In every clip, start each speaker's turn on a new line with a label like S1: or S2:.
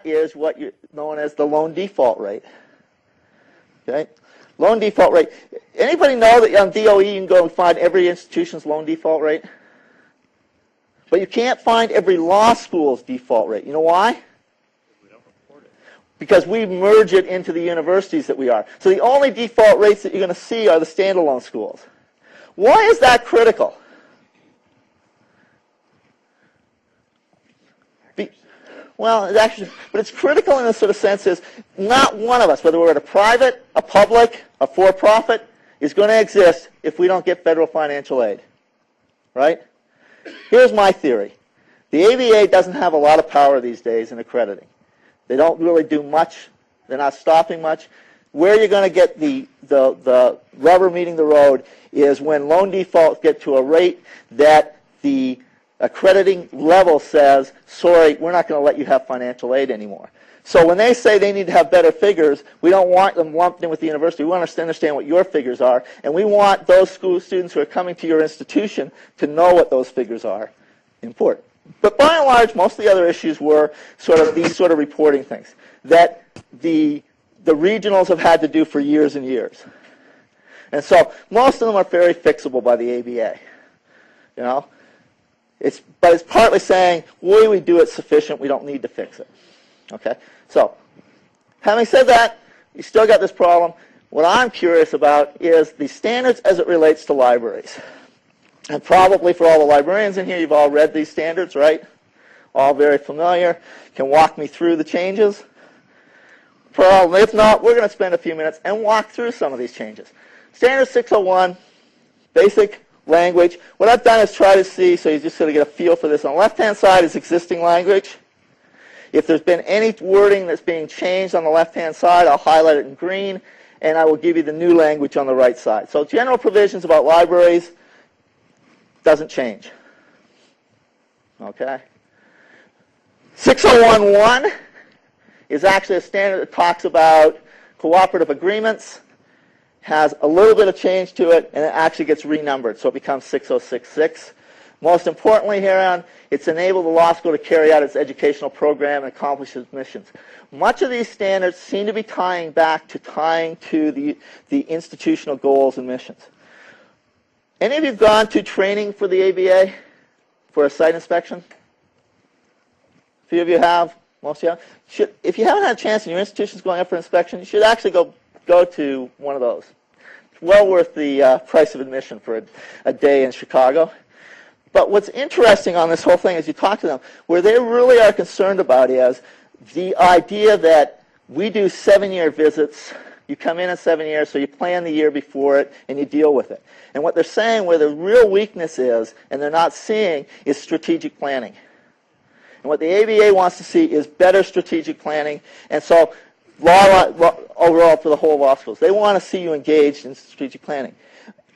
S1: is what you known as the loan default rate. Okay, loan default rate. Anybody know that on DOE you can go and find every institution's loan default rate? But you can't find every law school's default rate. You know why? Because we merge it into the universities that we are. So the only default rates that you're going to see are the standalone schools. Why is that critical? Well, it's critical in a sort of sense is not one of us, whether we're at a private, a public, a for-profit, is going to exist if we don't get federal financial aid. Right? Here's my theory. The ABA doesn't have a lot of power these days in accrediting. They don't really do much. They're not stopping much. Where you're going to get the rubber meeting the road is when loan defaults get to a rate that the accrediting level says, sorry, we're not going to let you have financial aid anymore. So when they say they need to have better figures, we don't want them lumped in with the university. We want to understand what your figures are, and we want those school students who are coming to your institution to know what those figures are. Important. But by and large, most of the other issues were sort of these sort of reporting things that the regionals have had to do for years and years. And so most of them are very fixable by the ABA. You know? But it's partly saying, well, we do it sufficient, we don't need to fix it. Okay? So, having said that, you still got this problem. What I'm curious about is the standards as it relates to libraries. And probably for all the librarians in here, you've all read these standards, right? All very familiar. Can walk me through the changes? Probably. If not, we're going to spend a few minutes and walk through some of these changes. Standard 601, basic language. What I've done is try to see, so you just sort of get a feel for this. On the left-hand side is existing language. If there's been any wording that's being changed on the left-hand side, I'll highlight it in green, and I will give you the new language on the right side. So general provisions about libraries doesn't change. Okay? 601.1 is actually a standard that talks about cooperative agreements, has a little bit of change to it, and it actually gets renumbered, so it becomes 6066. Most importantly hereon, it's enabled the law school to carry out its educational program and accomplish its missions. Much of these standards seem to be tying to the institutional goals and missions. Any of you have gone to training for the ABA for a site inspection? A few of you have. Most of you have. If you haven't had a chance and your institution's going up for inspection, you should actually go to one of those. It's well worth the price of admission for a day in Chicago. But what's interesting on this whole thing is you talk to them, where they really are concerned about is the idea that we do 7-year visits. You come in 7 years, so you plan the year before it, and you deal with it. And what they're saying where the real weakness is, and they're not seeing, is strategic planning. And what the ABA wants to see is better strategic planning. And so overall for the whole law schools, they want to see you engaged in strategic planning.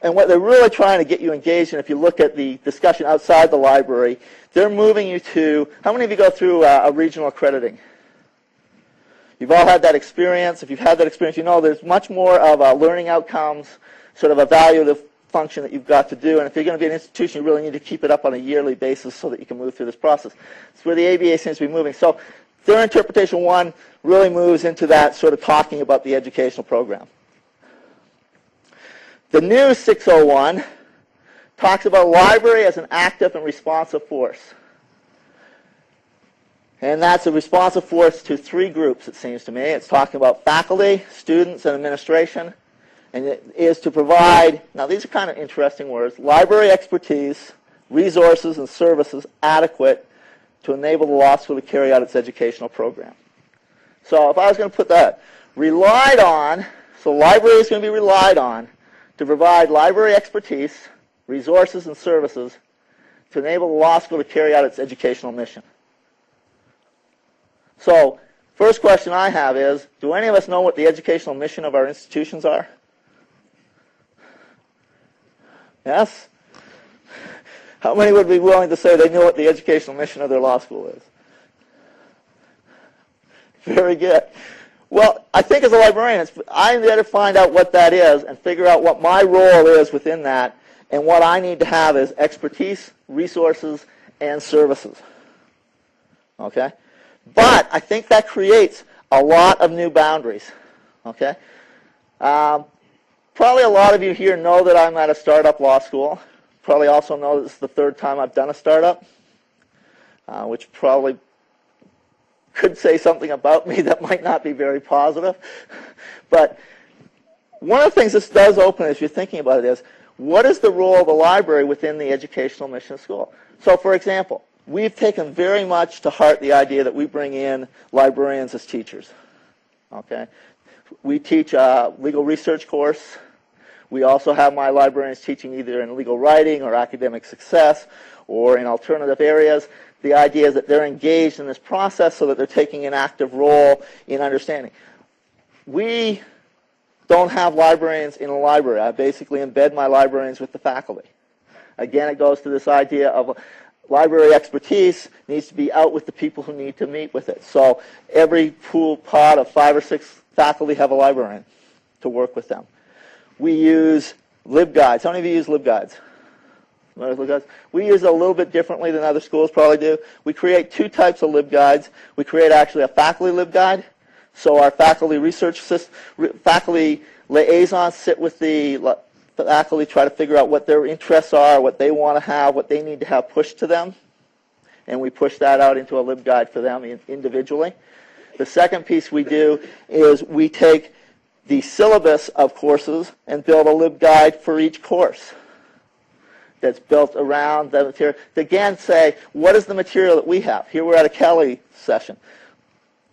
S1: And what they're really trying to get you engaged in, if you look at the discussion outside the library, they're moving you to, how many of you go through a regional accrediting? You've all had that experience. If you've had that experience, you know there's much more of a learning outcomes, sort of evaluative function that you've got to do. And if you're going to be an institution, you really need to keep it up on a yearly basis so that you can move through this process. It's where the ABA seems to be moving. So their interpretation 1 really moves into that sort of talking about the educational program. The new 601 talks about library as an active and responsive force. And that's a responsive force to 3 groups, it seems to me. It's talking about faculty, students, and administration. And it is to provide, now these are kind of interesting words, library expertise, resources, and services adequate to enable the law school to carry out its educational program. So if I was going to put that, relied on, so library is going to be relied on to provide library expertise, resources, and services to enable the law school to carry out its educational mission. So, first question I have is, do any of us know what the educational mission of our institutions are? Yes? How many would be willing to say they know what the educational mission of their law school is? Very good. Well, I think as a librarian, I'm there to find out what that is and figure out what my role is within that, and what I need to have is expertise, resources, and services. Okay? But I think that creates a lot of new boundaries. Okay? Probably a lot of you here know that I'm at a startup law school. Probably also know this is the third time I've done a startup, which probably could say something about me that might not be very positive. But one of the things this does open, as you're thinking about it, is what is the role of the library within the educational mission of school? So, for example, we've taken very much to heart the idea that we bring in librarians as teachers. Okay? We teach a legal research course. We also have my librarians teaching either in legal writing or academic success or in alternative areas. The idea is that they're engaged in this process so that they're taking an active role in understanding. We don't have librarians in a library. I basically embed my librarians with the faculty. Again, it goes to this idea of library expertise needs to be out with the people who need to meet with it. So every pool pod of 5 or 6 faculty have a librarian to work with them. We use LibGuides. How many of you use LibGuides? We use it a little bit differently than other schools probably do. We create 2 types of LibGuides. We create actually a faculty LibGuide. So our faculty faculty liaisons sit with the faculty, try to figure out what their interests are, what they want to have, what they need to have pushed to them. And we push that out into a LibGuide for them individually. The second piece we do is we take the syllabus of courses and build a LibGuide for each course that's built around the material to again say, what is the material that we have? Here we're at a CALI session.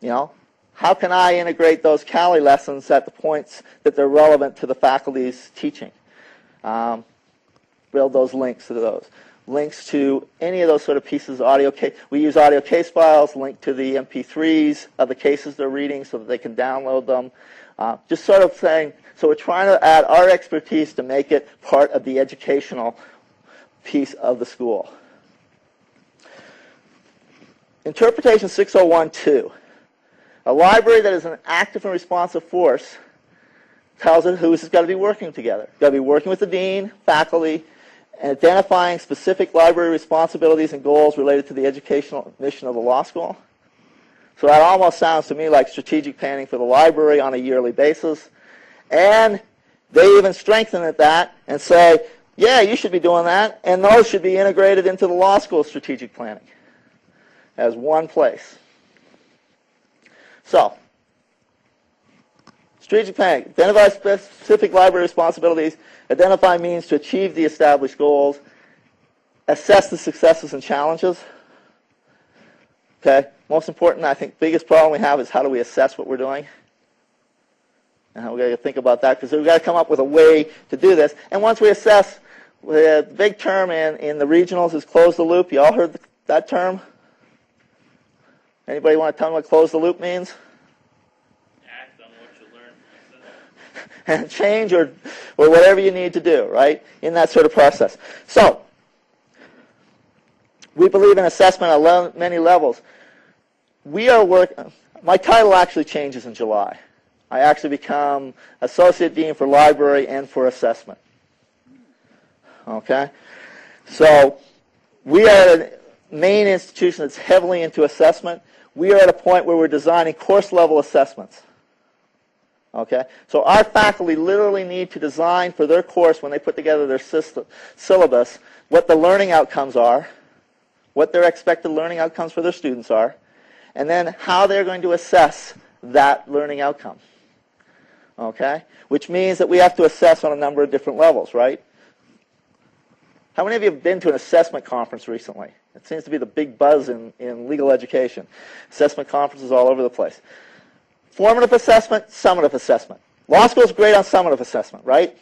S1: You know, how can I integrate those CALI lessons at the points that they're relevant to the faculty's teaching? Build those links to those. Links to any of those sort of pieces of audio case. We use audio case files, link to the MP3s of the cases they're reading so that they can download them. Just sort of saying, so we're trying to add our expertise to make it part of the educational piece of the school. Interpretation 601-2. A library that is an active and responsive force tells it who's got to be working together. Got to be working with the dean, faculty, and identifying specific library responsibilities and goals related to the educational mission of the law school. So that almost sounds to me like strategic planning for the library on a yearly basis. And they even strengthen it that and say, yeah, you should be doing that, and those should be integrated into the law school strategic planning as one place. So, strategic planning, identify specific library responsibilities, identify means to achieve the established goals, assess the successes and challenges. Okay, most important, I think, biggest problem we have is how do we assess what we're doing? And we've got to think about that because we've got to come up with a way to do this. And once we assess, the big term in the regionals is close the loop. You all heard that term? Anybody want to tell me what close the loop means?
S2: Act on what you learn.
S1: And change or whatever you need to do, right, in that sort of process. So, we believe in assessment at many levels. My title actually changes in July. I actually become Associate Dean for Library and for Assessment. Okay? So, we are a main institution that's heavily into assessment. We are at a point where we're designing course-level assessments. Okay? So our faculty literally need to design for their course when they put together their syllabus what the learning outcomes are, what their expected learning outcomes for their students are, and then how they're going to assess that learning outcome. Okay? Which means that we have to assess on a number of different levels, right? How many of you have been to an assessment conference recently? It seems to be the big buzz in legal education. Assessment conferences all over the place. Formative assessment, summative assessment. Law school is great on summative assessment, right?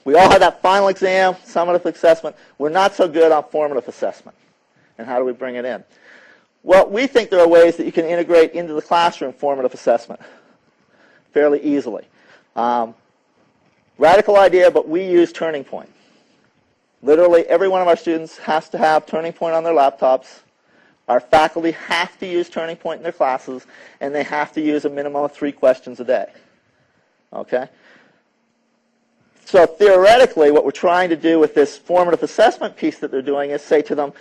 S1: We all have that final exam, summative assessment. We're not so good on formative assessment. And how do we bring it in? Well, we think there are ways that you can integrate into the classroom formative assessment fairly easily. Radical idea, but we use Turning Point. Literally, every one of our students has to have Turning Point on their laptops. Our faculty have to use Turning Point in their classes, and they have to use a minimum of 3 questions a day. Okay? So theoretically, what we're trying to do with this formative assessment piece that they're doing is say to them,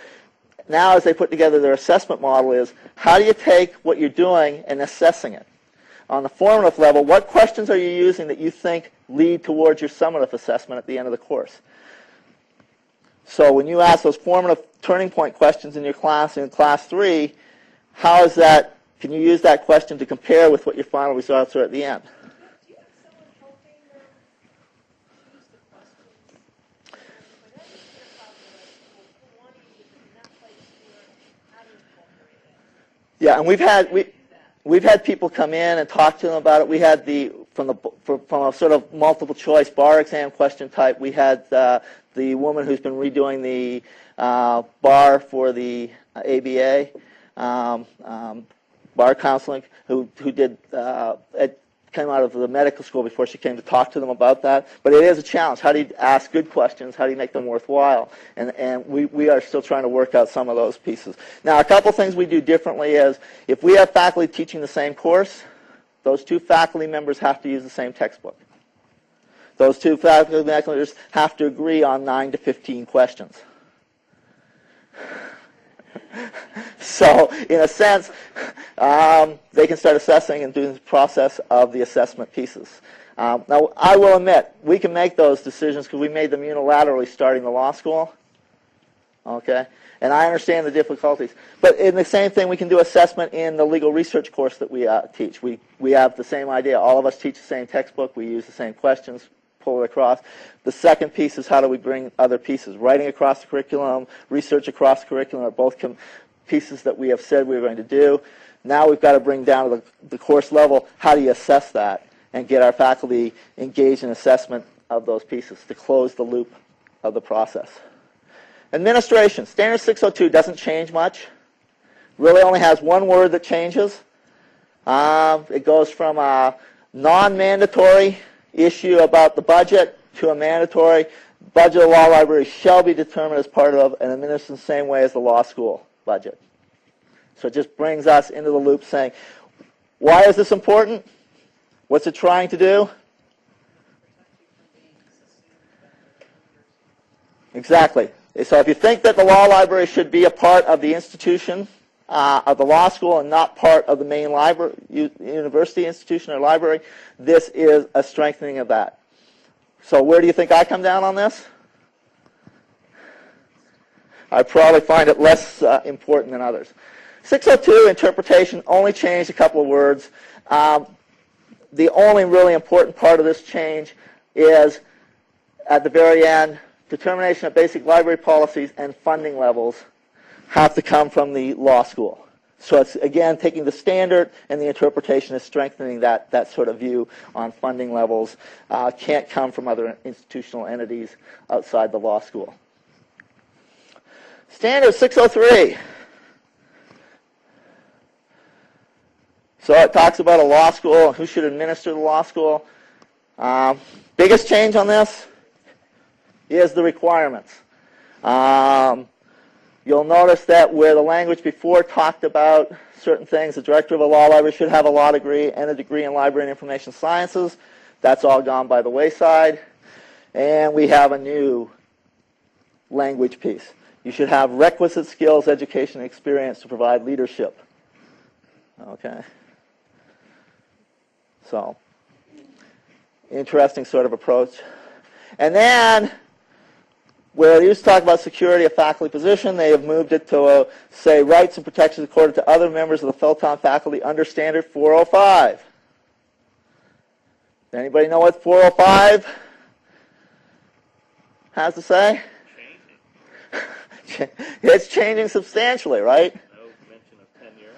S1: now as they put together their assessment model is, how do you take what you're doing and assessing it? On the formative level, what questions are you using that you think lead towards your summative assessment at the end of the course? So when you ask those formative turning point questions in your class, in class 3, how is that, can you use that question to compare with what your final results are at the end?
S3: Do you have someone helping them choose the questions? Whenever you're talking about school, people want to use it in that place where how to incorporate it.
S1: Yeah, and we've had people come in and talk to them about it. We had from a sort of multiple choice bar exam question type, we had the woman who's been redoing the bar for the ABA, bar counseling, who came out of the medical school before she came to talk to them about that. But it is a challenge. How do you ask good questions? How do you make them worthwhile? And we are still trying to work out some of those pieces. Now, a couple things we do differently is, if we have faculty teaching the same course, those 2 faculty members have to use the same textbook. Those 2 faculty members have to agree on 9 to 15 questions. So, in a sense, they can start assessing and doing the process of the assessment pieces. Now, I will admit, we can make those decisions because we made them unilaterally starting the law school. Okay? And I understand the difficulties. But in the same thing, we can do assessment in the legal research course that we teach. We have the same idea. All of us teach the same textbook. We use the same questions, pull it across. The second piece is, how do we bring other pieces? Writing across the curriculum, research across the curriculum are both pieces that we have said we were going to do. Now we've got to bring down to the course level, how do you assess that and get our faculty engaged in assessment of those pieces to close the loop of the process. Administration. Standard 602 doesn't change much. Really only has one word that changes. It goes from a non-mandatory issue about the budget to a mandatory. Budget of the law library shall be determined as part of and administered in the same way as the law school budget. So it just brings us into the loop saying, why is this important? What's it trying to do? Exactly. So if you think that the law library should be a part of the institution of the law school and not part of the main library, university institution or library, this is a strengthening of that. So where do you think I come down on this? I probably find it less important than others. 602, interpretation, only changed a couple of words. The only really important part of this change is, at the very end, determination of basic library policies and funding levels have to come from the law school. So it's, again, taking the standard and the interpretation is strengthening that sort of view on funding levels. Can't come from other institutional entities outside the law school. Standard 603. So it talks about a law school and who should administer the law school. Biggest change on this is the requirements. You'll notice that where the language before talked about certain things, the director of a law library should have a law degree and a degree in library and information sciences. That's all gone by the wayside. And we have a new language piece. You should have requisite skills, education, and experience to provide leadership. Okay. So, interesting sort of approach. And then, where they used to talk about security of faculty position, they have moved it to say rights and protections accorded to other members of the full-time faculty under Standard 405. Anybody know what 405 has to say?
S2: Changing.
S1: It's changing substantially, right?
S2: No mention of tenure.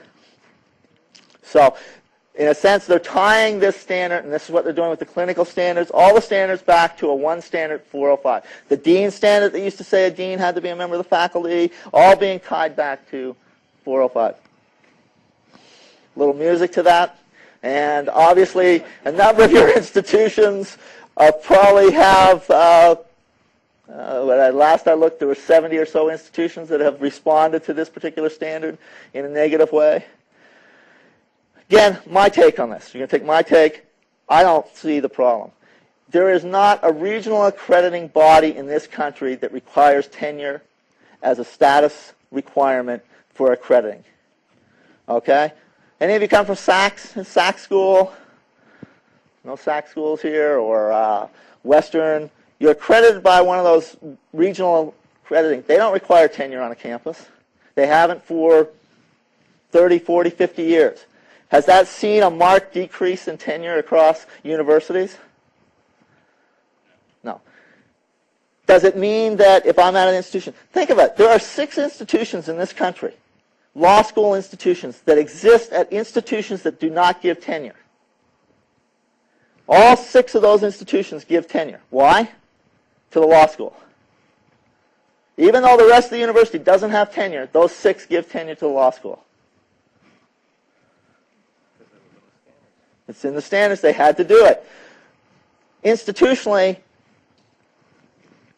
S1: So, in a sense, they're tying this standard, and this is what they're doing with the clinical standards, all the standards back to a one standard 405. The dean standard that used to say a dean had to be a member of the faculty, all being tied back to 405. A little music to that. And obviously, a number of your institutions probably have, last I looked, there were 70 or so institutions that have responded to this particular standard in a negative way. Again, my take on this. You're going to take my take. I don't see the problem. There is not a regional accrediting body in this country that requires tenure as a status requirement for accrediting. Okay? Any of you come from SAC school? No SAC schools here, or Western? You're accredited by one of those regional accrediting. They don't require tenure on a campus. They haven't for 30, 40, 50 years. Has that seen a marked decrease in tenure across universities? No. Does it mean that if I'm at an institution, think of it, there are 6 institutions in this country, law school institutions, that exist at institutions that do not give tenure. All 6 of those institutions give tenure. Why? To the law school. Even though the rest of the university doesn't have tenure, those 6 give tenure to the law school. It's in the standards. They had to do it. Institutionally,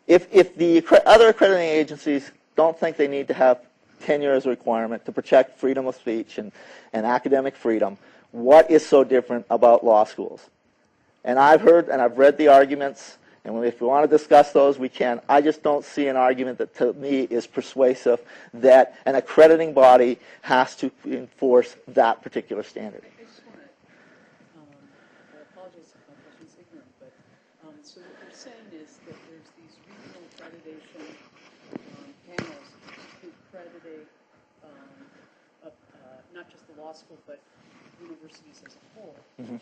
S1: if the other accrediting agencies don't think they need to have tenure as a requirement to protect freedom of speech and academic freedom, what is so different about law schools? And I've heard and I've read the arguments, and if we want to discuss those, we can. I just don't see an argument that to me is persuasive that an accrediting body has to enforce that particular standard.
S4: I just want to, I apologize if my question's ignorant, but so what you're saying is that there's these regional accreditation panels who accreditate not just the law school, but universities as a whole. Mm-hmm.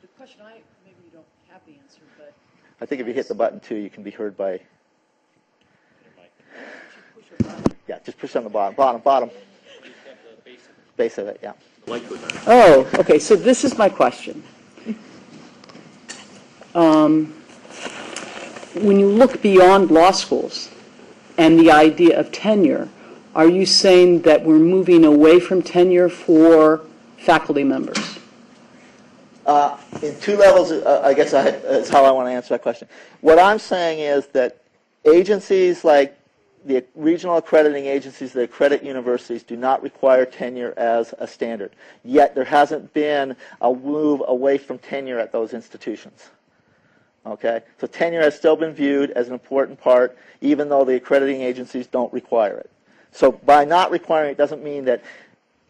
S4: The question maybe you don't have the answer, but
S1: I think if you hit the button too, you can be heard by.
S4: Push a button.
S1: Yeah, just push on the bottom. Base of it, yeah.
S4: Oh, okay. So this is my question. When you look beyond law schools and the idea of tenure, are you saying that we're moving away from tenure for faculty members?
S1: In 2 levels, I guess that's how I want to answer that question. What I'm saying is that agencies like the regional accrediting agencies that accredit universities do not require tenure as a standard. Yet there hasn't been a move away from tenure at those institutions. Okay? So tenure has still been viewed as an important part, even though the accrediting agencies don't require it. So by not requiring it doesn't mean that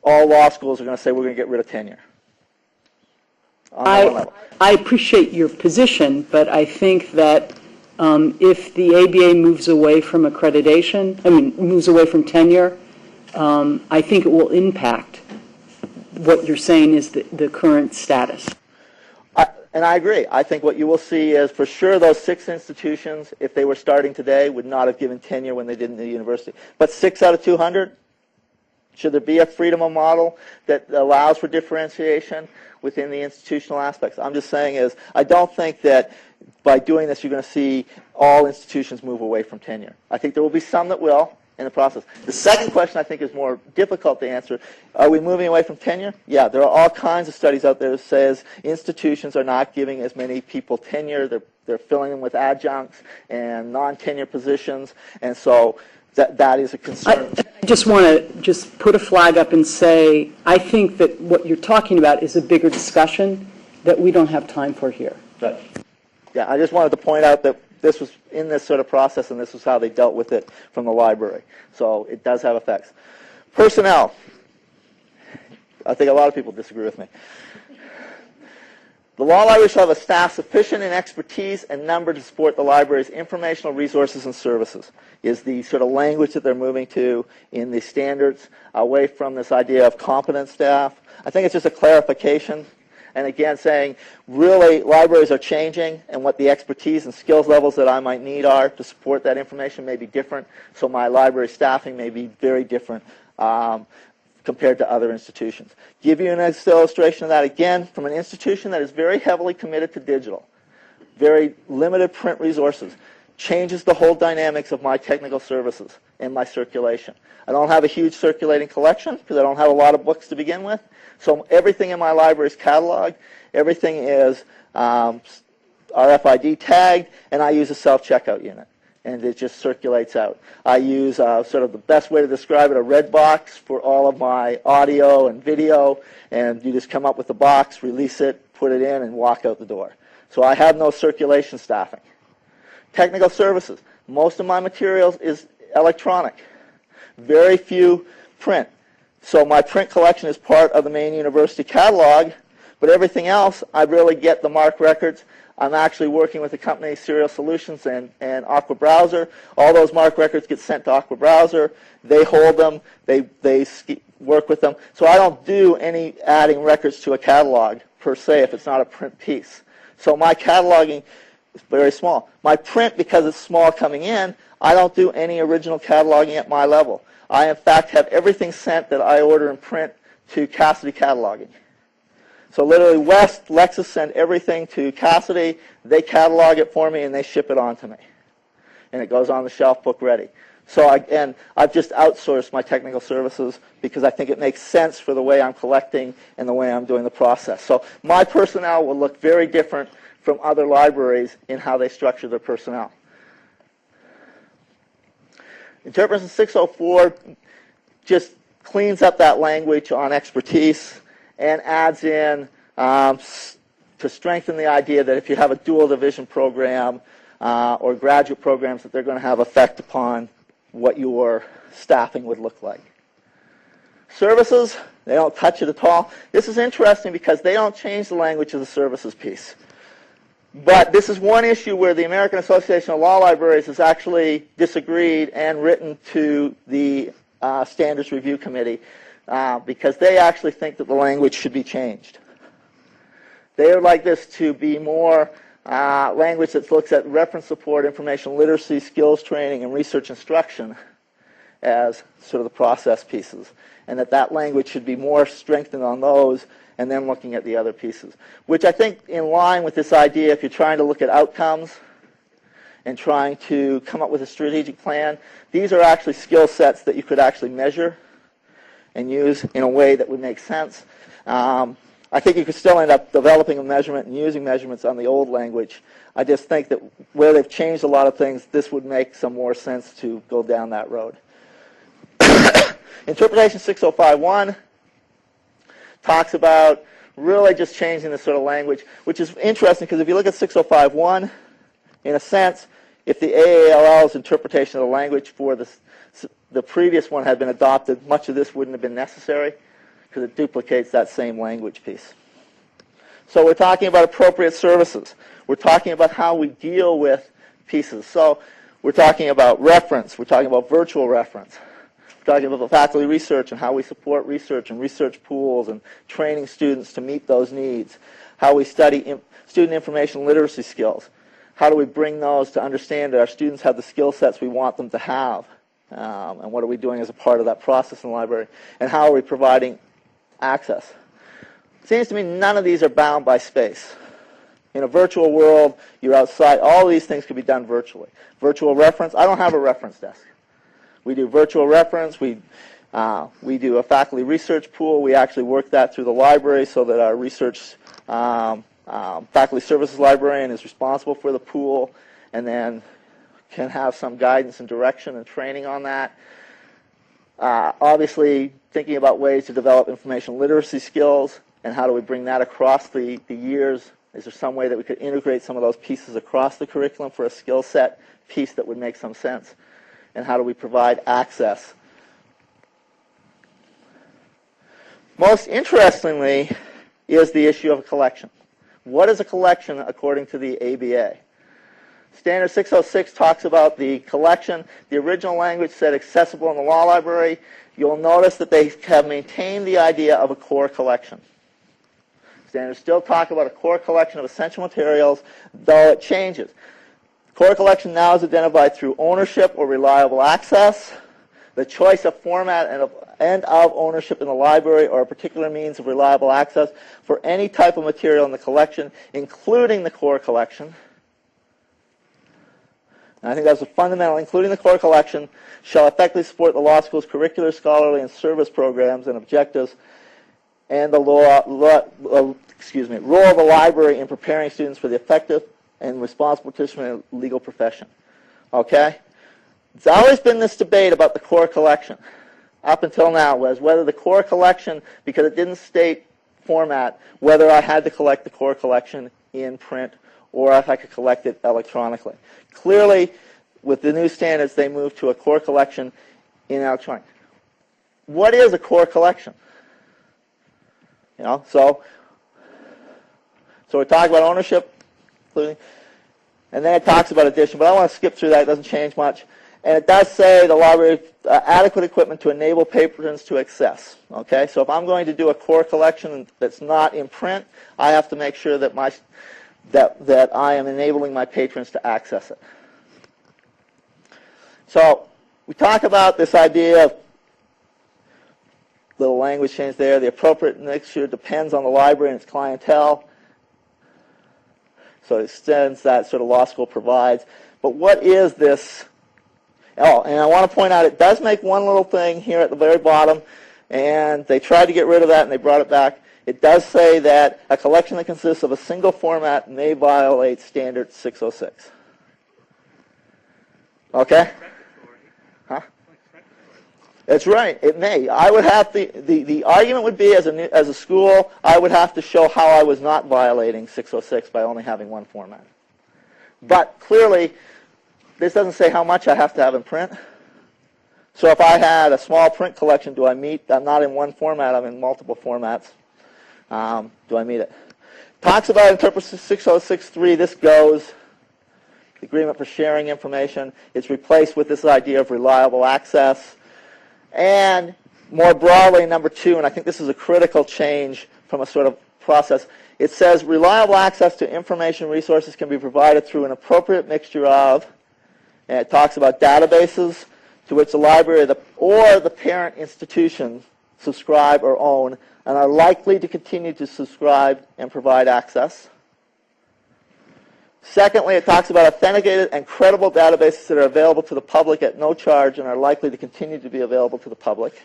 S1: all law schools are going to say we're going to get rid of tenure.
S4: I appreciate your position, but I think that if the ABA moves away from accreditation, moves away from tenure, I think it will impact what you're saying is the current status.
S1: And I agree. I think what you will see is, for sure, those 6 institutions, if they were starting today, would not have given tenure when they did in the university. But 6 out of 200, should there be a freedom of model that allows for differentiation within the institutional aspects? I'm just saying is, I don't think that by doing this you're going to see all institutions move away from tenure. I think there will be some that will in the process. The second question I think is more difficult to answer. Are we moving away from tenure? Yeah, there are all kinds of studies out there that says institutions are not giving as many people tenure. They're filling them with adjuncts and non-tenure positions, and so that is a concern.
S4: I just want to put a flag up and say I think that what you're talking about is a bigger discussion that we don't have time for here.
S1: Right. Yeah, I just wanted to point out that this was in this sort of process, and this was how they dealt with it from the library. So it does have effects. Personnel. I think a lot of people disagree with me. The law library shall have a staff sufficient in expertise and number to support the library's informational resources and services, is the sort of language that they're moving to in the standards, away from this idea of competent staff. I think it's just a clarification. And again, saying, really, libraries are changing, and what the expertise and skills levels that I might need are to support that information may be different. So my library staffing may be very different compared to other institutions. Give you an illustration of that, again, from an institution that is very heavily committed to digital, very limited print resources, changes the whole dynamics of my technical services and my circulation. I don't have a huge circulating collection because I don't have a lot of books to begin with. So everything in my library is cataloged. Everything is RFID tagged, and I use a self-checkout unit. And it just circulates out. I use sort of the best way to describe it, a red box for all of my audio and video, and you just come up with the box, release it, put it in, and walk out the door. So I have no circulation staffing. Technical services. Most of my materials is electronic. Very few print. So my print collection is part of the main university catalog, but everything else, I really get the MARC records. I'm actually working with the company Serial Solutions and Aqua Browser. All those MARC records get sent to Aqua Browser. They hold them. They work with them. So I don't do any adding records to a catalog per se if it's not a print piece. So my cataloging is very small. My print, because it's small coming in, I don't do any original cataloging at my level. I, in fact, have everything sent that I order in print to Cassidy Cataloging. So literally, Lexus send everything to Cassidy. They catalog it for me, and they ship it on to me. And it goes on the shelf book ready. So I've just outsourced my technical services because I think it makes sense for the way I'm collecting and the way I'm doing the process. So my personnel will look very different from other libraries in how they structure their personnel. Interpretation 604 just cleans up that language on expertise and adds in to strengthen the idea that if you have a dual division program or graduate programs, that they're going to have effect upon what your staffing would look like. Services, they don't touch it at all. This is interesting because they don't change the language of the services piece. But this is one issue where the American Association of Law Libraries has actually disagreed and written to the Standards Review Committee because they actually think that the language should be changed. They would like this to be more language that looks at reference support, information literacy, skills training, and research instruction as sort of the process pieces, and that language should be more strengthened on those and then looking at the other pieces, which I think in line with this idea, if you're trying to look at outcomes and trying to come up with a strategic plan, these are actually skill sets that you could actually measure and use in a way that would make sense. I think you could still end up developing a measurement and using measurements on the old language. I just think that where they've changed a lot of things, this would make some more sense to go down that road. Interpretation 6051 talks about really just changing this sort of language, which is interesting because if you look at 6051, in a sense, if the AALL's interpretation of the language for the previous one had been adopted, much of this wouldn't have been necessary because it duplicates that same language piece. So we're talking about appropriate services. We're talking about how we deal with pieces. So we're talking about reference. We're talking about virtual reference. Talking about faculty research and how we support research and research pools and training students to meet those needs. How we study student information literacy skills. How do we bring those to understand that our students have the skill sets we want them to have? And what are we doing as a part of that process in the library? And how are we providing access? It seems to me none of these are bound by space. In a virtual world, you're outside. All of these things can be done virtually. Virtual reference, I don't have a reference desk. We do virtual reference. We do a faculty research pool. We actually work that through the library so that our research faculty services librarian is responsible for the pool and then can have some guidance and direction and training on that. Obviously, thinking about ways to develop information literacy skills and how do we bring that across the years. Is there some way that we could integrate some of those pieces across the curriculum for a skill set piece that would make some sense? And how do we provide access? Most interestingly is the issue of a collection. What is a collection according to the ABA? Standard 606 talks about the collection. The original language said accessible in the law library. You'll notice that they have maintained the idea of a core collection. Standards still talk about a core collection of essential materials, though it changes. Core collection now is identified through ownership or reliable access, the choice of format and of ownership in the library or a particular means of reliable access for any type of material in the collection, including the core collection. And I think that's a fundamental, including the core collection, shall effectively support the law school's curricular, scholarly, and service programs and objectives and the role of the library in preparing students for the effective and responsible participation in the legal profession. Okay? There's always been this debate about the core collection up until now, was whether the core collection, because it didn't state format, whether I had to collect the core collection in print or if I could collect it electronically. Clearly, with the new standards, they moved to a core collection in electronic. What is a core collection? So we're talking about ownership, including, and then it talks about addition, but I want to skip through that. It doesn't change much. And it does say the library adequate equipment to enable patrons to access. Okay, so if I'm going to do a core collection that's not in print, I have to make sure that that I am enabling my patrons to access it. So we talk about this idea of little language change there. The appropriate mixture depends on the library and its clientele. So it extends that sort of law school provides. But what is this? Oh, and I want to point out it does make one little thing here at the very bottom, and they tried to get rid of that and they brought it back. It does say that a collection that consists of a single format may violate standard 606. Okay? Huh? That's right. It may. I would have the argument would be as a school, I would have to show how I was not violating 606 by only having one format. But clearly, this doesn't say how much I have to have in print. So if I had a small print collection, do I meet? I'm not in one format. I'm in multiple formats. Do I meet it? Talks about interpretation 606.3. This goes. The agreement for sharing information. It's replaced with this idea of reliable access. And more broadly, number 2, and I think this is a critical change from a sort of process, it says reliable access to information resources can be provided through an appropriate mixture of, and it talks about databases to which the library or the parent institution subscribe or own and are likely to continue to subscribe and provide access. Secondly, it talks about authenticated and credible databases that are available to the public at no charge and are likely to continue to be available to the public.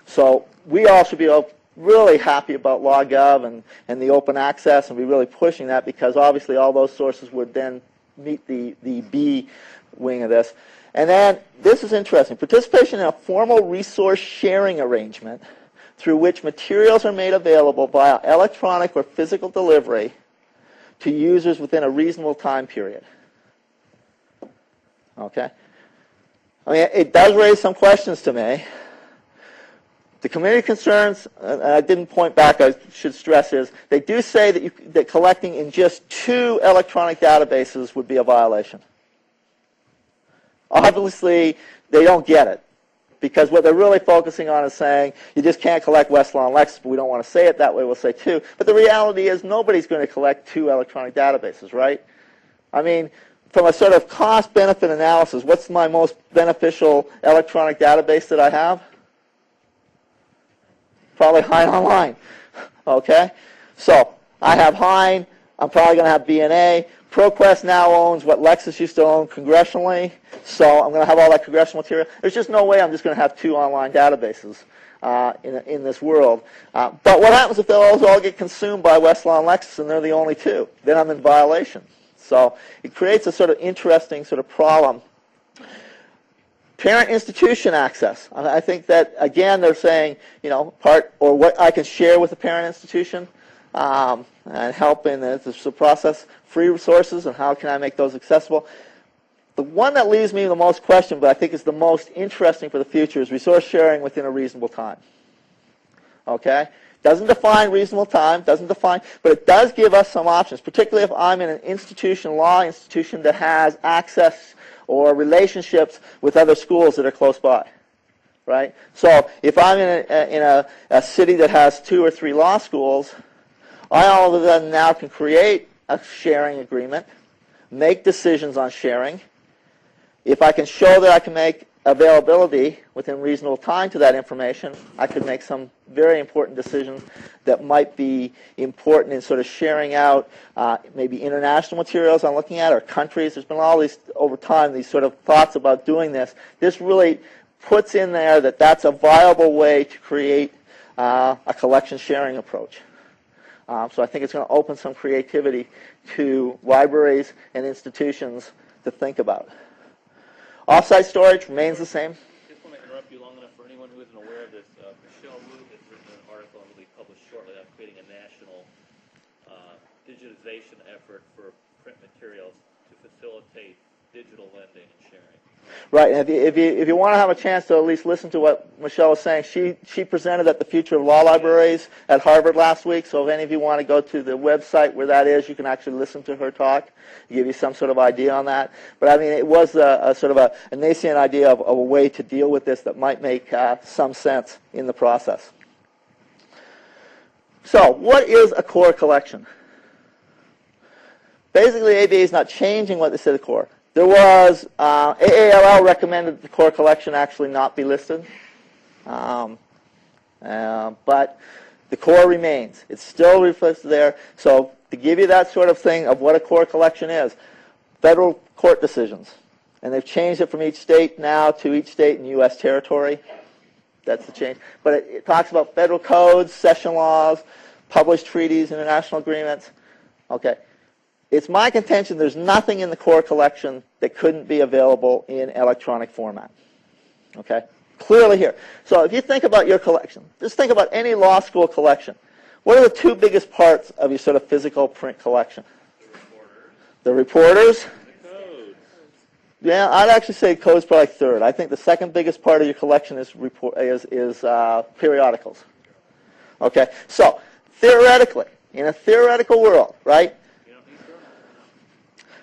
S1: So we all should be really happy about LawGov and the open access and be really pushing that, because obviously all those sources would then meet the B wing of this. And then this is interesting. Participation in a formal resource sharing arrangement through which materials are made available via electronic or physical delivery to users within a reasonable time period. Okay? I mean, it does raise some questions to me. The community concerns, and I didn't point back, I should stress, is they do say that collecting in just 2 electronic databases would be a violation. Obviously, they don't get it, because what they're really focusing on is saying you just can't collect Westlaw and Lexis, but we don't want to say it that way, we'll say 2. But the reality is nobody's going to collect 2 electronic databases, right? I mean, from a sort of cost-benefit analysis, what's my most beneficial electronic database that I have? Probably Hein Online. Okay? So I have Hein. I'm probably going to have BNA. ProQuest now owns what Lexis used to own congressionally. So I'm going to have all that congressional material. There's just no way I'm just going to have 2 online databases in this world. But what happens if those all get consumed by Westlaw and Lexis and they're the only 2? Then I'm in violation. So it creates a sort of interesting sort of problem. Parent institution access. I think that, again, they're saying, part or what I can share with the parent institution and help in the process. Free resources and how can I make those accessible. The one that leaves me the most question, but I think is the most interesting for the future, is resource sharing within a reasonable time. Okay? Doesn't define reasonable time, but it does give us some options, particularly if I'm in an institution, law institution that has access or relationships with other schools that are close by, right? So if I'm in a city that has 2 or 3 law schools, I all of a sudden now can create a sharing agreement, make decisions on sharing. If I can show that I can make availability within reasonable time to that information, I could make some very important decisions that might be important in sort of sharing out maybe international materials I'm looking at or countries. There's been all these, over time, these sort of thoughts about doing this. This really puts in there that that's a viable way to create a collection sharing approach. So I think it's going to open some creativity to libraries and institutions to think about. Off-site storage remains the same.
S2: Just want to interrupt you long enough for anyone who isn't aware of this. Michelle Wu has written an article and will be published shortly on creating a national digitization effort for print materials to facilitate digital lending and sharing.
S1: Right, and if you want to have a chance to at least listen to what Michelle was saying, she presented at the Future of Law Libraries at Harvard last week, so if any of you want to go to the website where that is, you can actually listen to her talk, give you some sort of idea on that. But I mean, it was a sort of a nascent idea of a way to deal with this that might make some sense in the process. So, what is a core collection? Basically, ABA is not changing what they said the core. There was, AALL recommended that the core collection actually not be listed, but the core remains. It's still reflected there. So to give you that sort of thing of what a core collection is, federal court decisions. And they've changed it from each state now to each state in U.S. territory. That's the change. But it talks about federal codes, session laws, published treaties, international agreements. Okay. It's my contention there's nothing in the core collection that couldn't be available in electronic format. Okay? Clearly here. So if you think about your collection, just think about any law school collection. What are the two biggest parts of your sort of physical print collection? The reporters.
S2: The codes.
S1: Yeah, I'd actually say code's probably third. I think the second biggest part of your collection is periodicals. Okay? So, theoretically, in a theoretical world, right?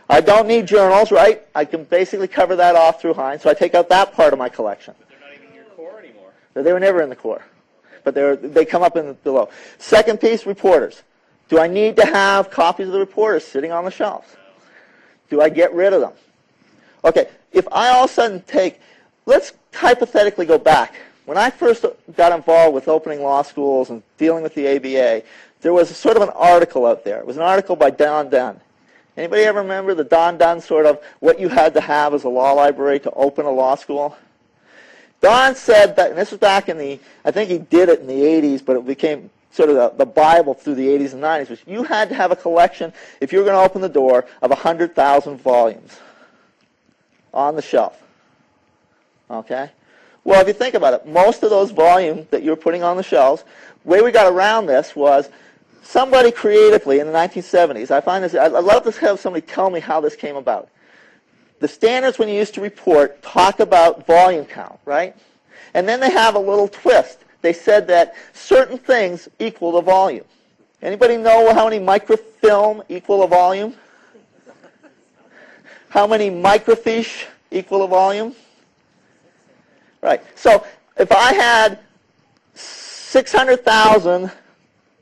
S1: I don't need journals, right? I can basically cover that off through Hines, so I take out that part of my collection.
S2: But they're not even in your core anymore.
S1: They were never in the core, but they come up in below. Second piece, reporters. Do I need to have copies of the reporters sitting on the shelves? Do I get rid of them? Okay, if I all of a sudden let's hypothetically go back. When I first got involved with opening law schools and dealing with the ABA, there was sort of an article out there. It was an article by Duncan. Anybody ever remember the Duncan sort of what you had to have as a law library to open a law school? Don said that, and this was back in I think he did it in the 80s, but it became sort of the Bible through the 80s and 90s, was you had to have a collection, if you were going to open the door, of 100,000 volumes on the shelf. Okay? Well, if you think about it, most of those volumes that you're putting on the shelves, the way we got around this was somebody creatively in the 1970s, I'd love to have somebody tell me how this came about. The standards when you used to report talk about volume count, right? And then they have a little twist. They said that certain things equal the volume. Anybody know how many microfilm equal a volume? How many microfiche equal a volume? Right. So if I had 600,000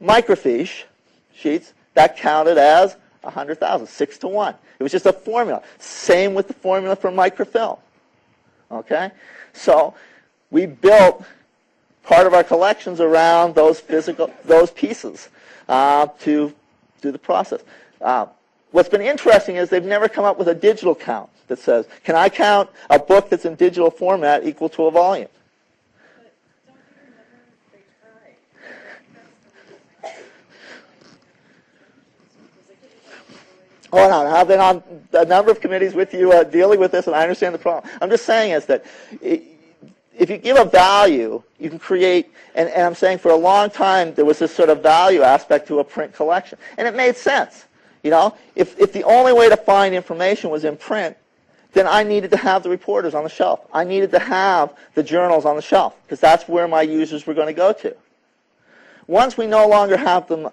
S1: microfiche sheets, that counted as 100,000, 6 to 1. It was just a formula. Same with the formula for microfilm. Okay? So we built part of our collections around those pieces to do the process. What's been interesting is they've never come up with a digital count that says, can I count a book that's in digital format equal to a volume? Oh, no, I've been on a number of committees with you dealing with this, and I understand the problem. I'm just saying is that if you give a value, you can create, and I'm saying for a long time there was this sort of value aspect to a print collection. And it made sense. You know, if the only way to find information was in print, then I needed to have the reporters on the shelf. I needed to have the journals on the shelf, because that's where my users were going to go to. Once we no longer have them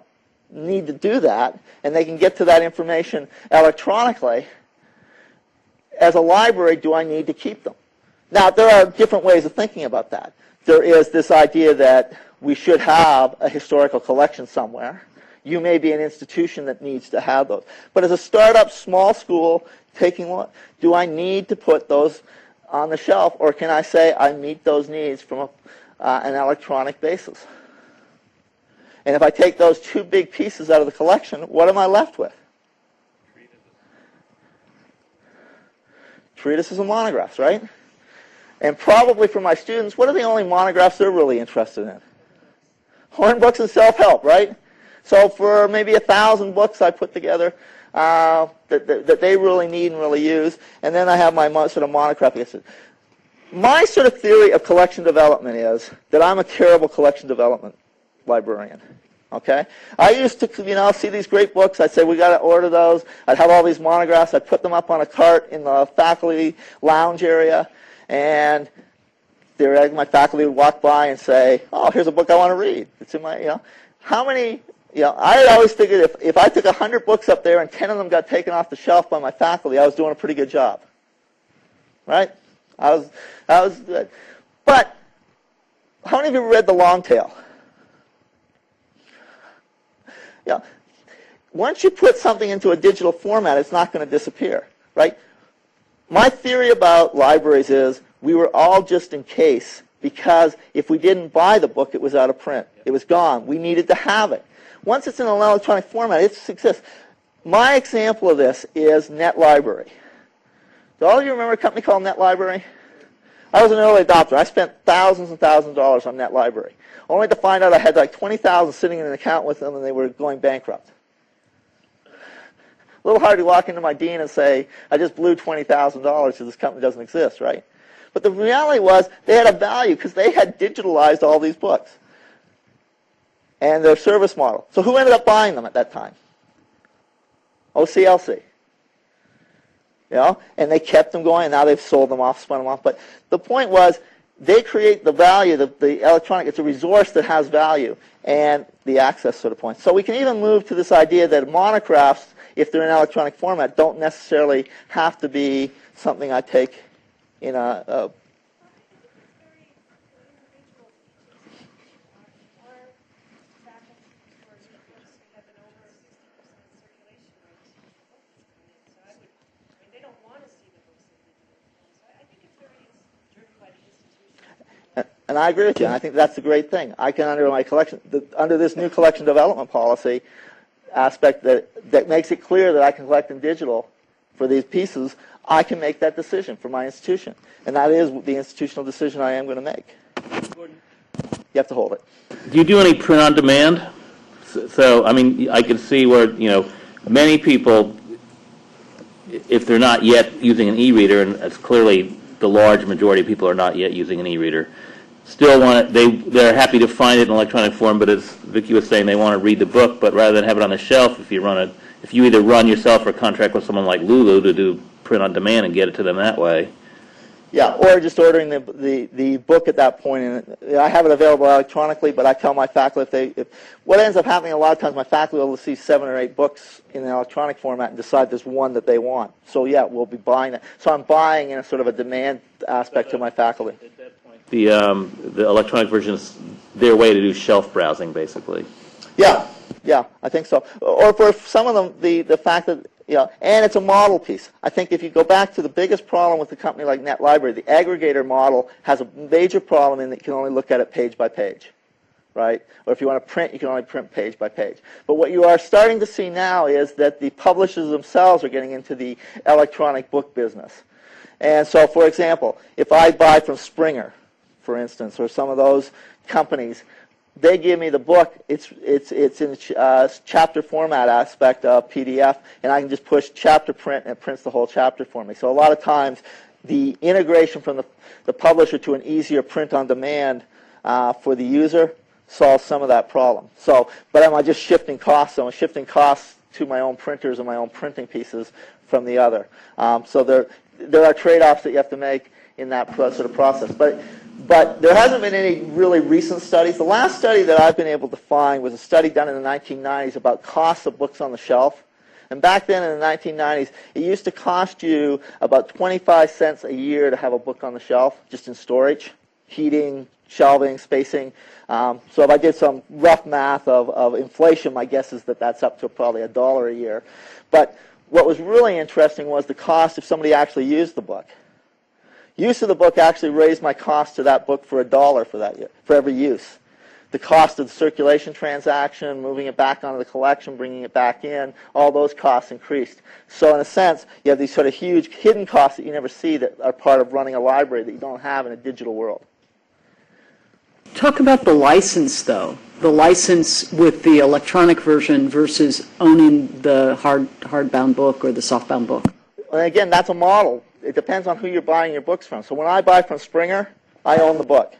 S1: need to do that, and they can get to that information electronically, as a library, do I need to keep them? Now, there are different ways of thinking about that. There is this idea that we should have a historical collection somewhere. You may be an institution that needs to have those. But as a startup, small school, do I need to put those on the shelf, or can I say I meet those needs from an electronic basis? And if I take those two big pieces out of the collection, what am I left with? Treatises and monographs, right? And probably for my students, what are the only monographs they're really interested in? Horn books and self-help, right? So for maybe 1,000 books I put together that they really need and really use, and then I have my sort of monograph. My sort of theory of collection development is that I'm a terrible collection development librarian. Okay, I used to, see these great books. I'd say we got to order those. I'd have all these monographs. I'd put them up on a cart in the faculty lounge area, and theoretically, my faculty would walk by and say, "Oh, here's a book I want to read." It's in my, how many, I had always figured if I took 100 books up there and 10 of them got taken off the shelf by my faculty, I was doing a pretty good job, right? I was good. But how many of you read The Long Tail? Once you put something into a digital format, it's not going to disappear, right? My theory about libraries is we were all just in case, because if we didn't buy the book, it was out of print. It was gone. We needed to have it. Once it's in an electronic format, it exists. My example of this is NetLibrary. Do all of you remember a company called NetLibrary? I was an early adopter. I spent thousands and thousands of dollars on NetLibrary, only to find out I had like 20,000 sitting in an account with them and they were going bankrupt. A little hard to walk into my dean and say, I just blew $20,000 because this company doesn't exist, right? But the reality was they had a value because they had digitalized all these books and their service model. So who ended up buying them at that time? OCLC. And they kept them going, and now they've sold them off, spun them off. But the point was, they create the value, the electronic, it's a resource that has value, and the access sort of point. So we can even move to this idea that monographs, if they're in electronic format, don't necessarily have to be something I take in a And I agree with you. And I think that's the great thing. I can, under my collection, under this new collection development policy aspect that makes it clear that I can collect in digital for these pieces, I can make that decision for my institution. And that is the institutional decision I am going to make. You have to hold it.
S5: Do you do any print on demand? So I mean, I can see where, many people, if they're not yet using an e-reader, and it's clearly the large majority of people are not yet using an e-reader, still want it, they're happy to find it in electronic form, but as Vicki was saying, they want to read the book, but rather than have it on the shelf, if you either run yourself or contract with someone like Lulu to do print on demand and get it to them that way.
S1: Yeah, or just ordering the book at that point. And I have it available electronically, but I tell my faculty what ends up happening a lot of times, my faculty will see 7 or 8 books in an electronic format and decide there's one that they want. So yeah, we'll be buying that. So I'm buying in a sort of a demand aspect to my faculty.
S5: At that point, the electronic version is their way to do shelf browsing, basically.
S1: Yeah, I think so. Or for some of them, the fact that, and it's a model piece. I think if you go back to the biggest problem with a company like NetLibrary, the aggregator model has a major problem in that you can only look at it page by page, right? Or if you want to print, you can only print page by page. But what you are starting to see now is that the publishers themselves are getting into the electronic book business. And so, for example, if I buy from Springer, for instance, or some of those companies, they give me the book. It's in chapter format aspect of PDF, and I can just push chapter print, and it prints the whole chapter for me. So a lot of times, the integration from the publisher to an easier print on demand for the user solves some of that problem. So, but am I just shifting costs? So I'm shifting costs to my own printers and my own printing pieces from the other. So there are trade-offs that you have to make in that sort of process. But there hasn't been any really recent studies. The last study that I've been able to find was a study done in the 1990s about costs of books on the shelf. And back then in the 1990s, it used to cost you about 25 cents a year to have a book on the shelf, just in storage, heating, shelving, spacing. So if I did some rough math of inflation, my guess is that that's up to probably $1 a year. But what was really interesting was the cost if somebody actually used the book. Use of the book actually raised my cost to that book for $1 for that year, for every use. The cost of the circulation transaction, moving it back onto the collection, bringing it back in, all those costs increased. So in a sense, you have these sort of huge hidden costs that you never see that are part of running a library that you don't have in a digital world.
S4: Talk about the license, though. The license with the electronic version versus owning the hardbound book or the softbound book.
S1: And again, that's a model. It depends on who you're buying your books from. So when I buy from Springer, I own the book.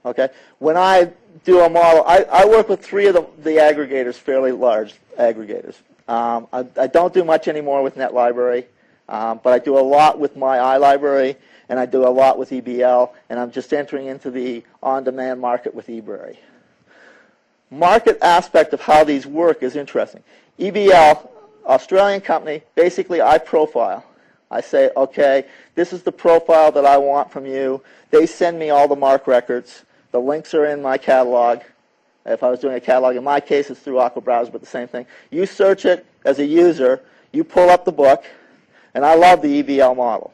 S1: Okay? When I do a model. I work with 3 of the aggregators, fairly large aggregators. I don't do much anymore with NetLibrary, but I do a lot with my iLibrary, and I do a lot with EBL, and I'm just entering into the on-demand market with eBury. Market aspect of how these work is interesting. EBL, Australian company, basically I profile. I say, okay, this is the profile that I want from you. They send me all the MARC records. The links are in my catalog. If I was doing a catalog, in my case, it's through Aqua Browser, but the same thing. You search it as a user. You pull up the book. And I love the EBL model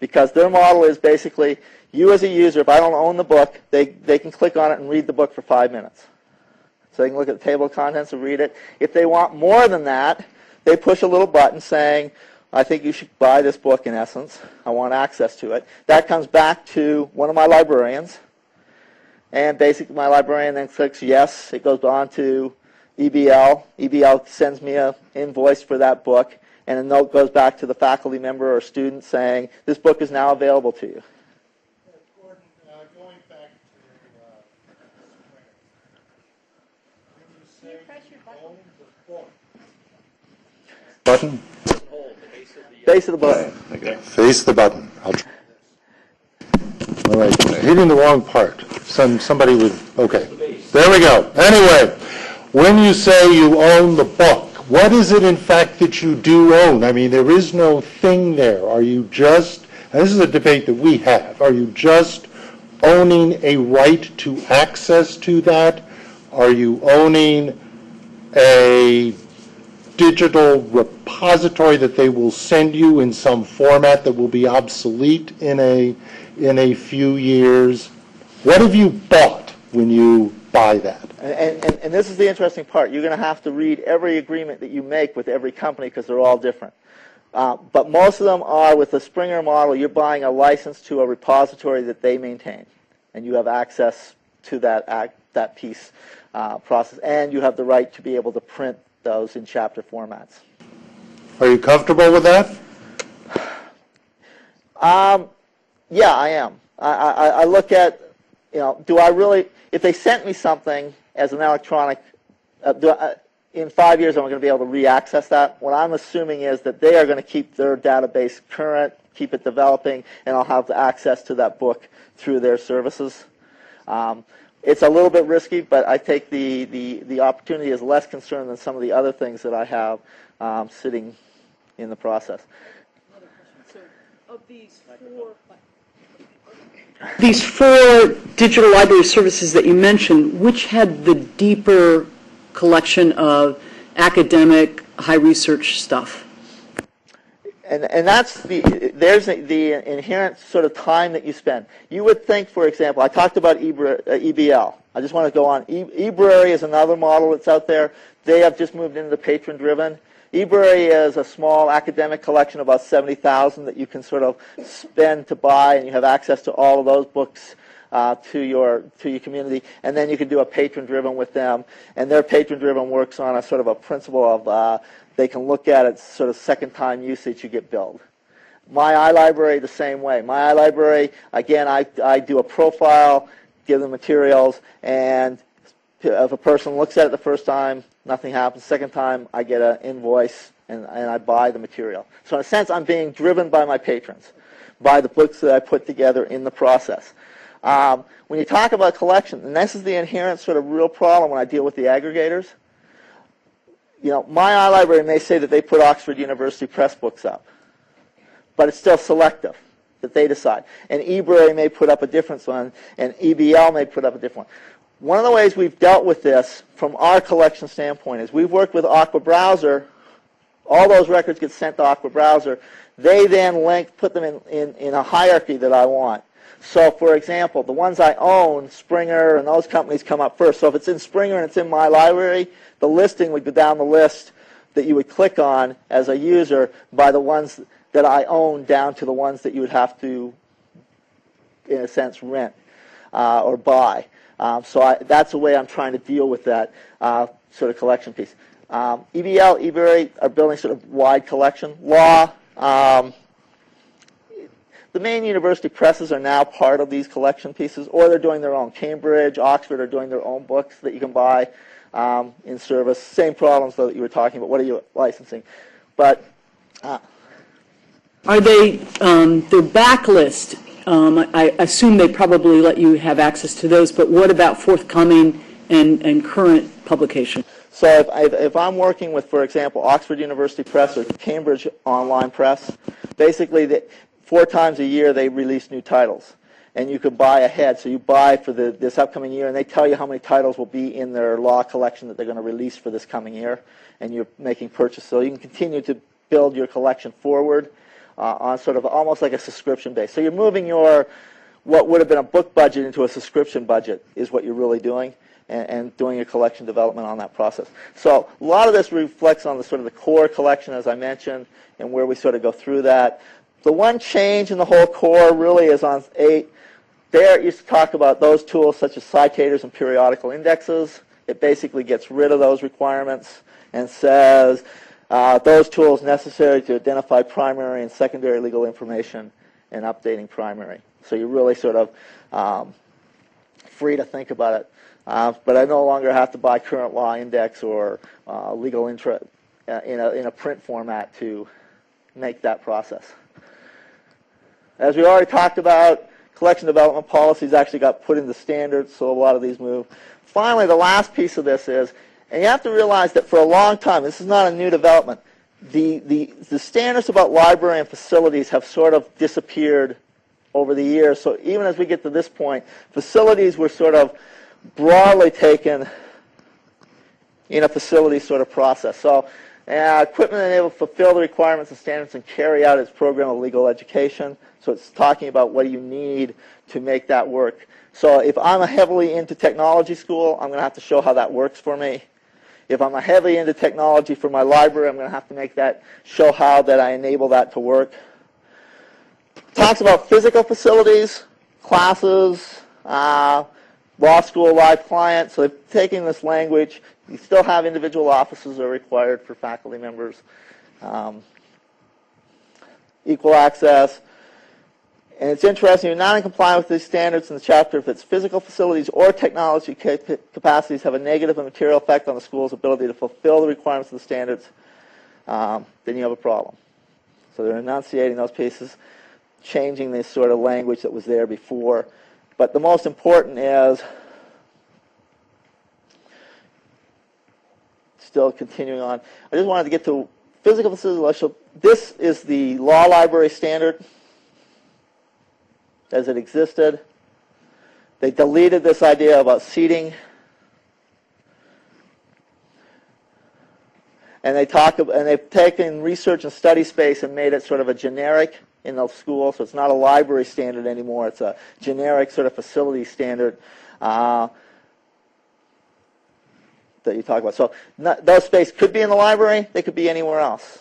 S1: because their model is basically you as a user, if I don't own the book, they can click on it and read the book for 5 minutes. So they can look at the table of contents and read it. If they want more than that, they push a little button saying, I think you should buy this book in essence. I want access to it. That comes back to one of my librarians. And basically my librarian then clicks yes. It goes on to EBL. EBL sends me an invoice for that book. And a note goes back to the faculty member or student saying, this book is now available to you.
S6: Gordon, going back to Springer, when you say you own the book. Button?
S2: Hold the base of the
S1: Base of the button.
S6: Okay. Face the button. All right. Hitting the wrong part. Somebody would, okay. There we go. Anyway, when you say you own the book, what is it, in fact, that you do own? I mean, there is no thing there. Are you just, and this is a debate that we have, are you just owning a right to access to that? Are you owning a digital repository that they will send you in some format that will be obsolete in a few years? What have you bought when you buy that?
S1: And this is the interesting part. You're going to have to read every agreement that you make with every company because they're all different. But most of them are, with the Springer model, you're buying a license to a repository that they maintain. And you have access to that piece process. And you have the right to be able to print those in chapter formats.
S6: Are you comfortable with that?
S1: Yeah, I am. I look at, do I really, if they sent me something as an electronic, in 5 years I'm going to be able to re-access that. What I'm assuming is that they are going to keep their database current, keep it developing, and I'll have access to that book through their services. It's a little bit risky, but I take the opportunity as less concern than some of the other things that I have sitting in the process.
S4: Another question. So, of these four digital library services that you mentioned, which had the deeper collection of academic, high research stuff?
S1: And that's there's the inherent sort of time that you spend. You would think, for example, I talked about EBL. I just want to go on. eBury is another model that's out there. They have just moved into the patron-driven. eBury is a small academic collection, about 70,000, that you can sort of spend to buy, and you have access to all of those books to your community. And then you can do a patron-driven with them. And their patron-driven works on a sort of a principle of they can look at it sort of second-time usage, you get billed. My iLibrary, the same way. My iLibrary, again, I do a profile, give them materials, and if a person looks at it the first time, nothing happens. Second time, I get an invoice, and I buy the material. So in a sense, I'm being driven by my patrons, by the books that I put together in the process. When you talk about collection, and this is the inherent sort of real problem when I deal with the aggregators, my iLibrary may say that they put Oxford University Press books up, but it's still selective that they decide. And eBury may put up a different one, and EBL may put up a different one. One of the ways we've dealt with this from our collection standpoint is we've worked with Aqua Browser. All those records get sent to Aqua Browser. They then put them in a hierarchy that I want. So, for example, the ones I own, Springer and those companies come up first. So if it's in Springer and it's in my library, the listing would go down the list that you would click on as a user by the ones that I own down to the ones that you would have to, in a sense, rent or buy. So that's the way I'm trying to deal with that sort of collection piece. EBL, eBury are building sort of wide collection. Law, the main university presses are now part of these collection pieces, or they're doing their own. Cambridge, Oxford are doing their own books that you can buy in service. Same problems, though, that you were talking about. What are you licensing? But
S4: Are they, their backlist, I assume they probably let you have access to those, but what about forthcoming and current publication?
S1: so if I'm working with, for example, Oxford University Press or Cambridge Online Press, basically 4 times a year they release new titles. And you could buy ahead. So you buy for this upcoming year, and they tell you how many titles will be in their law collection that they're going to release for this coming year, and you're making purchases. So you can continue to build your collection forward on sort of almost like a subscription base. So you're moving your, what would have been a book budget into a subscription budget is what you're really doing, and doing your collection development on that process. So a lot of this reflects on the sort of the core collection, as I mentioned, and where we sort of go through that. The one change in the whole core really is on 8. There it used to talk about those tools such as citators and periodical indexes. It basically gets rid of those requirements and says those tools necessary to identify primary and secondary legal information and updating primary. So you're really sort of free to think about it. But I no longer have to buy current law index or legal in a print format to make that process. As we already talked about, collection development policies actually got put into standards, so a lot of these move. Finally, the last piece of this is, and you have to realize that for a long time, this is not a new development, the standards about library and facilities have sort of disappeared over the years. So even as we get to this point, facilities were sort of broadly taken in a facility sort of process. So equipment enabled to fulfill the requirements and standards and carry out its program of legal education. So it's talking about what do you need to make that work. So if I'm a heavily into technology school, I'm going to have to show how that works for me. If I'm a heavily into technology for my library, I'm going to have to make that, show how that I enable that to work. Talks about physical facilities, classes, law school live clients. So they've taken this language. You still have individual offices are required for faculty members. Equal access. And it's interesting, you're not in compliance with these standards in the chapter if its physical facilities or technology capacities have a negative and material effect on the school's ability to fulfill the requirements of the standards, then you have a problem. So they're enunciating those pieces, changing this sort of language that was there before. But the most important is, still continuing on, I just wanted to get to physical facilities. This is the law library standard as it existed. They deleted this idea about seating. And they've taken research and study space and made it sort of a generic in the school. So it's not a library standard anymore. It's a generic sort of facility standard that you talk about. So those space could be in the library. They could be anywhere else.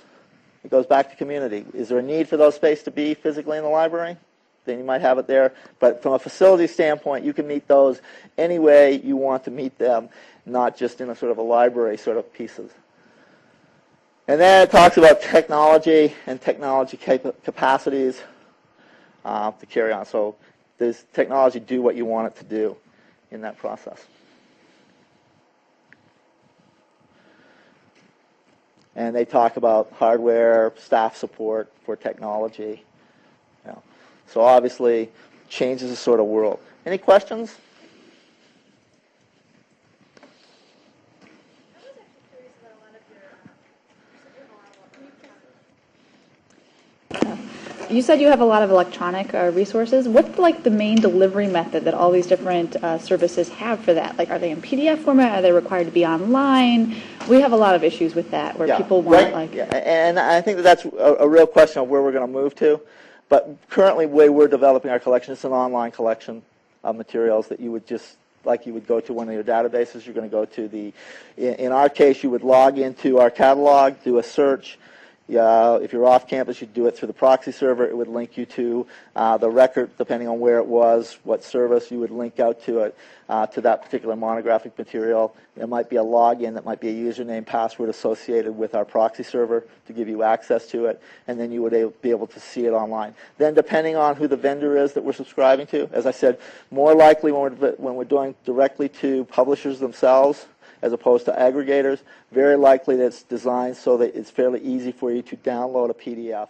S1: It goes back to community. Is there a need for those space to be physically in the library? Then you might have it there. But from a facility standpoint, you can meet those any way you want to meet them, not just in a sort of a library sort of pieces. And then it talks about technology and technology capacities to carry on. So does technology do what you want it to do in that process? And they talk about hardware, staff support for technology. So obviously, changes the sort of world. Any questions?
S3: I was actually curious about a lot of your,
S7: You said you have a lot of electronic resources. What's like the main delivery method that all these different services have for that? Like, are they in PDF format? Are they required to be online? We have a lot of issues with that where people want
S1: and I think that's a real question of where we're going to move to. But currently, the way we're developing our collection, it's an online collection of materials that you would just, like you would go to one of your databases, you're going to go to in our case, you would log into our catalog, do a search. If you're off campus, you'd do it through the proxy server. It would link you to the record, depending on where it was, what service. You would link out to it, to that particular monographic material. There might be a login, that might be a username, password associated with our proxy server to give you access to it, and then you would be able to see it online. Then, depending on who the vendor is that we're subscribing to, as I said, more likely when we're doing directly to publishers themselves, as opposed to aggregators, very likely that it's designed so that it's fairly easy for you to download a PDF